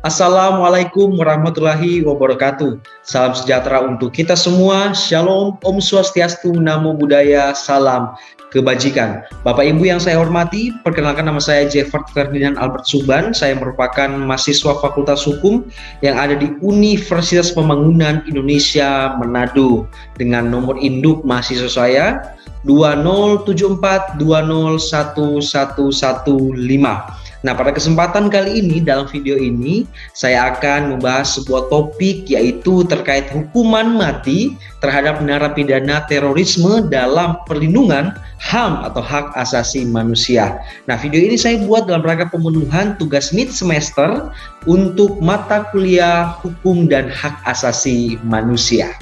Assalamualaikum warahmatullahi wabarakatuh. Salam sejahtera untuk kita semua. Shalom, Om Swastiastu, Namo Buddhaya, salam kebajikan. Bapak Ibu yang saya hormati, perkenalkan nama saya Jeffert Ferdinand Albert Suban. Saya merupakan mahasiswa Fakultas Hukum yang ada di Universitas Pembangunan Indonesia Manado dengan nomor induk mahasiswa saya 2074201115. Nah, pada kesempatan kali ini, dalam video ini, saya akan membahas sebuah topik yaitu terkait hukuman mati terhadap narapidana terorisme dalam perlindungan HAM atau hak asasi manusia. Nah, video ini saya buat dalam rangka pemenuhan tugas mid semester untuk mata kuliah hukum dan hak asasi manusia.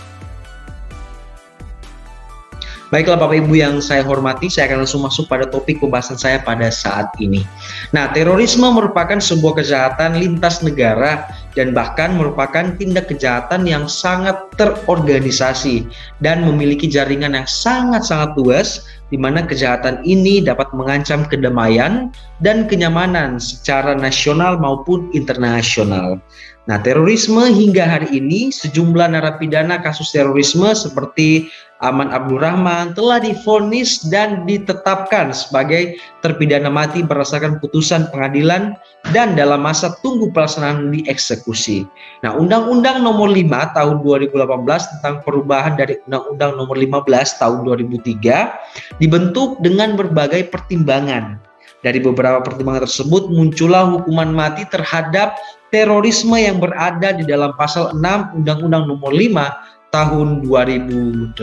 Baiklah Bapak Ibu yang saya hormati, saya akan langsung masuk pada topik pembahasan saya pada saat ini. Nah, terorisme merupakan sebuah kejahatan lintas negara dan bahkan merupakan tindak kejahatan yang sangat terorganisasi dan memiliki jaringan yang sangat-sangat luas, di mana kejahatan ini dapat mengancam kedamaian dan kenyamanan secara nasional maupun internasional. Nah, terorisme hingga hari ini sejumlah narapidana kasus terorisme seperti Aman Abdurrahman telah divonis dan ditetapkan sebagai terpidana mati berdasarkan putusan pengadilan dan dalam masa tunggu pelaksanaan dieksekusi. Nah, Undang-Undang Nomor 5 Tahun 2018 tentang perubahan dari Undang-Undang Nomor 15 Tahun 2003 dibentuk dengan berbagai pertimbangan. Dari beberapa pertimbangan tersebut muncullah hukuman mati terhadap terorisme yang berada di dalam pasal 6 Undang-Undang Nomor 5 Tahun 2018.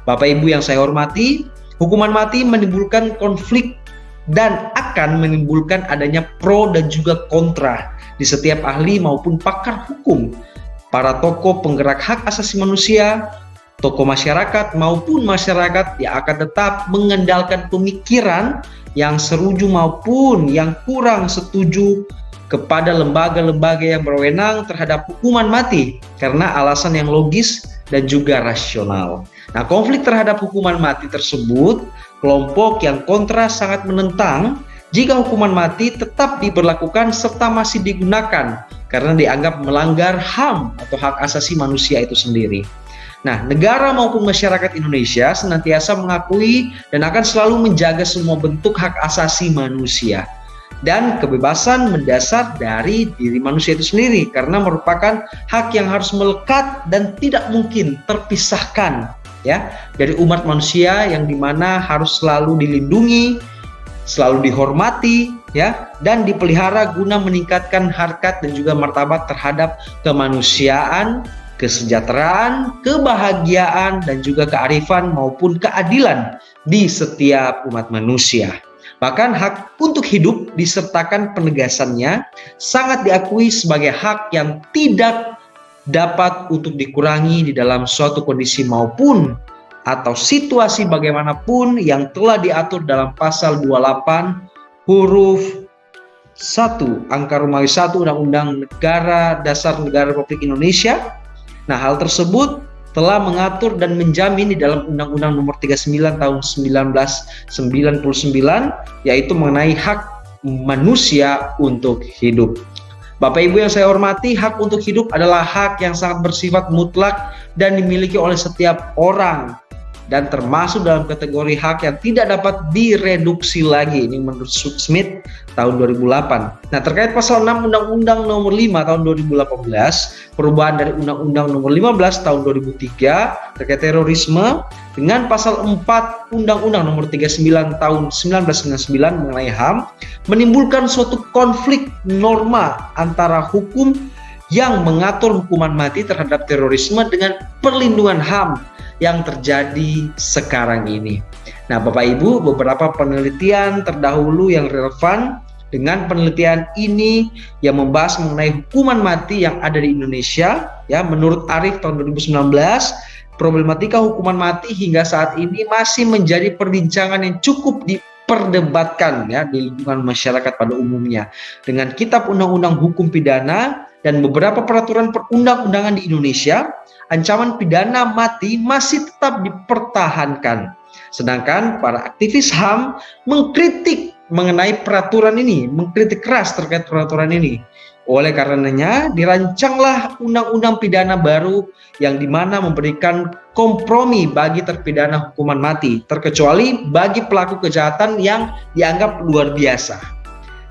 Bapak Ibu yang saya hormati, hukuman mati menimbulkan konflik dan akan menimbulkan adanya pro dan juga kontra di setiap ahli maupun pakar hukum, para tokoh penggerak hak asasi manusia, tokoh masyarakat maupun masyarakat yang akan tetap mengendalikan pemikiran yang setuju maupun yang kurang setuju kepada lembaga-lembaga yang berwenang terhadap hukuman mati karena alasan yang logis dan juga rasional. Nah, konflik terhadap hukuman mati tersebut, kelompok yang kontra sangat menentang jika hukuman mati tetap diberlakukan serta masih digunakan karena dianggap melanggar HAM atau hak asasi manusia itu sendiri. Nah, negara maupun masyarakat Indonesia senantiasa mengakui dan akan selalu menjaga semua bentuk hak asasi manusia dan kebebasan mendasar dari diri manusia itu sendiri karena merupakan hak yang harus melekat dan tidak mungkin terpisahkan ya dari umat manusia yang dimana harus selalu dilindungi, selalu dihormati ya dan dipelihara guna meningkatkan harkat dan juga martabat terhadap kemanusiaan, kesejahteraan, kebahagiaan dan juga kearifan maupun keadilan di setiap umat manusia. Bahkan hak untuk hidup disertakan penegasannya sangat diakui sebagai hak yang tidak dapat untuk dikurangi di dalam suatu kondisi maupun atau situasi bagaimanapun yang telah diatur dalam pasal 28 huruf 1 angka Romawi 1 Undang-Undang Negara Dasar Negara Republik Indonesia. Nah, hal tersebut telah mengatur dan menjamin di dalam Undang-Undang Nomor 39 Tahun 1999 yaitu mengenai hak manusia untuk hidup. Bapak Ibu yang saya hormati, hak untuk hidup adalah hak yang sangat bersifat mutlak dan dimiliki oleh setiap orang dan termasuk dalam kategori hak yang tidak dapat direduksi lagi. Ini menurut Smith tahun 2008. Nah, terkait pasal 6 Undang-Undang Nomor 5 Tahun 2018, perubahan dari Undang-Undang Nomor 15 Tahun 2003 terkait terorisme dengan pasal 4 Undang-Undang Nomor 39 Tahun 1999 mengenai HAM menimbulkan suatu konflik norma antara hukum yang mengatur hukuman mati terhadap terorisme dengan perlindungan HAM yang terjadi sekarang ini. Nah, Bapak Ibu, beberapa penelitian terdahulu yang relevan dengan penelitian ini yang membahas mengenai hukuman mati yang ada di Indonesia, ya, menurut Arif tahun 2019, problematika hukuman mati hingga saat ini masih menjadi perbincangan yang cukup diperdebatkan ya di lingkungan masyarakat pada umumnya. Dengan Kitab Undang-Undang Hukum Pidana dan beberapa peraturan perundang-undangan di Indonesia, ancaman pidana mati masih tetap dipertahankan. Sedangkan para aktivis HAM mengkritik mengenai peraturan ini, mengkritik keras terkait peraturan ini. Oleh karenanya, dirancanglah undang-undang pidana baru yang dimana memberikan kompromi bagi terpidana hukuman mati, terkecuali bagi pelaku kejahatan yang dianggap luar biasa.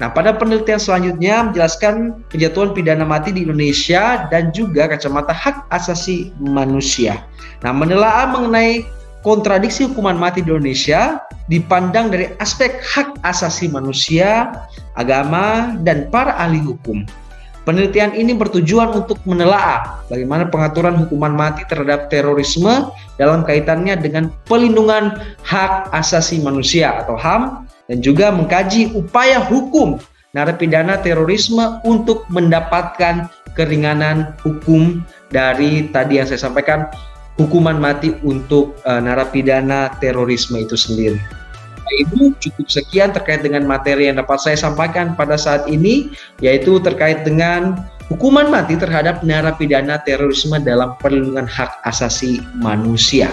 Nah, pada penelitian selanjutnya menjelaskan penjatuhan pidana mati di Indonesia dan juga kacamata hak asasi manusia. Nah, menelaah mengenai kontradiksi hukuman mati di Indonesia dipandang dari aspek hak asasi manusia, agama, dan para ahli hukum. Penelitian ini bertujuan untuk menelaah bagaimana pengaturan hukuman mati terhadap terorisme dalam kaitannya dengan pelindungan hak asasi manusia atau HAM, dan juga mengkaji upaya hukum narapidana terorisme untuk mendapatkan keringanan hukum dari tadi yang saya sampaikan, hukuman mati untuk narapidana terorisme itu sendiri. Ibu, cukup sekian terkait dengan materi yang dapat saya sampaikan pada saat ini, yaitu terkait dengan hukuman mati terhadap narapidana terorisme dalam perlindungan hak asasi manusia.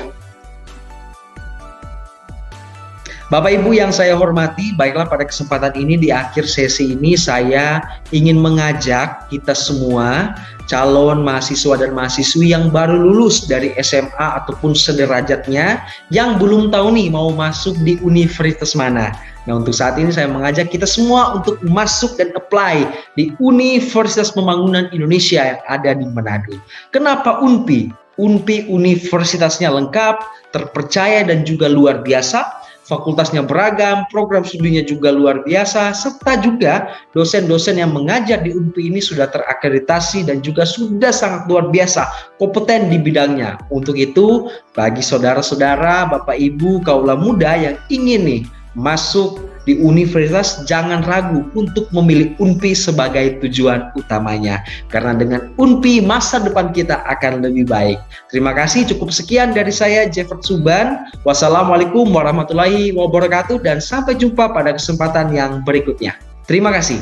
Bapak Ibu yang saya hormati, baiklah pada kesempatan ini di akhir sesi ini saya ingin mengajak kita semua calon mahasiswa dan mahasiswi yang baru lulus dari SMA ataupun sederajatnya yang belum tahu nih mau masuk di universitas mana. Nah, untuk saat ini saya mengajak kita semua untuk masuk dan apply di Universitas Pembangunan Indonesia yang ada di Manado. Kenapa UNPI? UNPI universitasnya lengkap, terpercaya dan juga luar biasa. Fakultasnya beragam, program studinya juga luar biasa, serta juga dosen-dosen yang mengajar di UNPI ini sudah terakreditasi dan juga sudah sangat luar biasa, kompeten di bidangnya. Untuk itu, bagi saudara-saudara, Bapak Ibu, kaula muda yang ingin nih masuk di universitas, jangan ragu untuk memilih UNPI sebagai tujuan utamanya. Karena dengan UNPI masa depan kita akan lebih baik. Terima kasih, cukup sekian dari saya Jeffert Suban. Wassalamualaikum warahmatullahi wabarakatuh dan sampai jumpa pada kesempatan yang berikutnya. Terima kasih.